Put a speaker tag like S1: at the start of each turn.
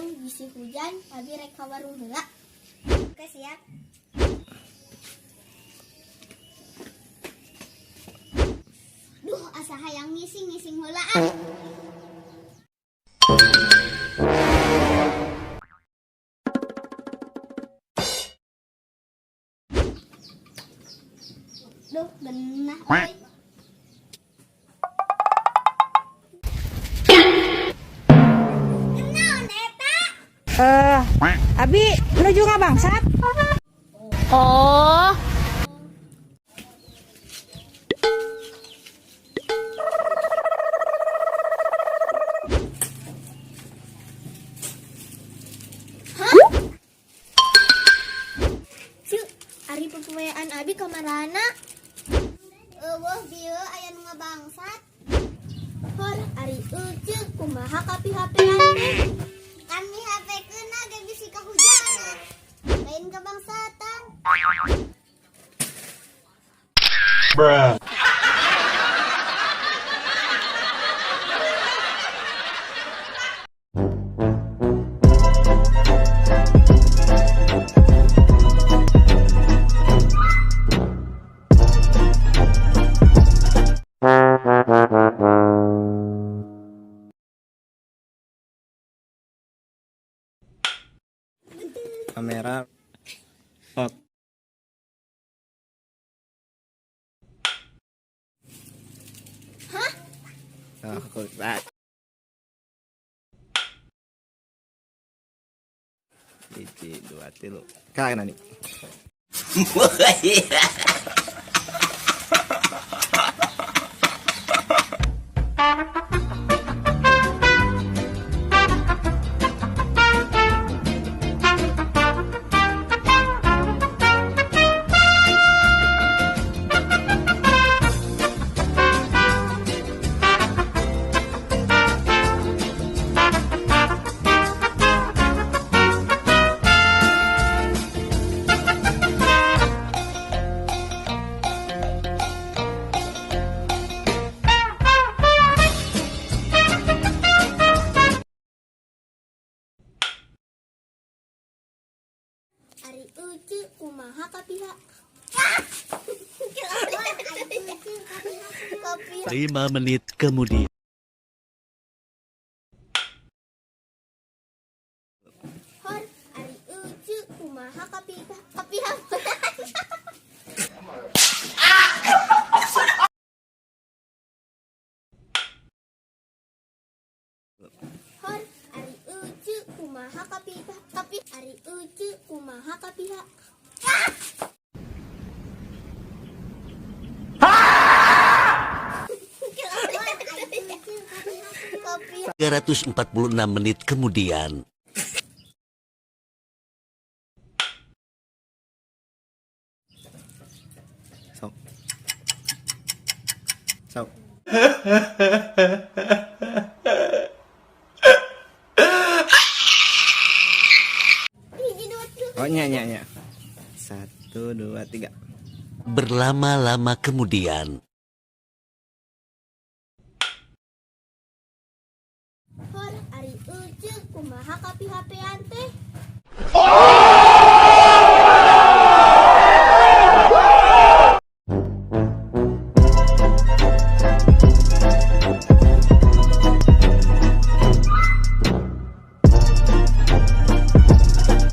S1: Jeung bisi hujan abi rek ka warung heula. Oke, siap. Duh, asa hayang ngising heula ah. Duh, genah euy. Naon eta?
S2: Abi menuju Ngabangsat.
S3: Oh,
S1: Cuk, ari pepewaan abi ka marana? Eueuh dieu aya nu ngabangsat. Hor, ari ceuk kumaha ka pihapean teh? Kan mi HP-keuna ge bisi kahujanan. Lain kabangsatan.
S4: Bruh.
S5: Kamera lock.
S1: Hah?
S5: Aku tak. Hiji, dua, tilu. Kagak nih.
S1: Ari ceuk kumaha ka pihak?
S6: 5 menit kemudian.
S1: Hor, ari ceuk kumaha ka pihak? Hor, ari ceuk kumaha ka pihak? Ari ceuk kumaha ka pihak?
S6: 346 menit kemudian.
S5: Sok. Sok.
S1: Hiji dua tilu.
S5: Oh, nya. 1, 2, 3.
S6: Berlama-lama kemudian.
S1: Hor, ari ceuk kumaha ka pihapean teh?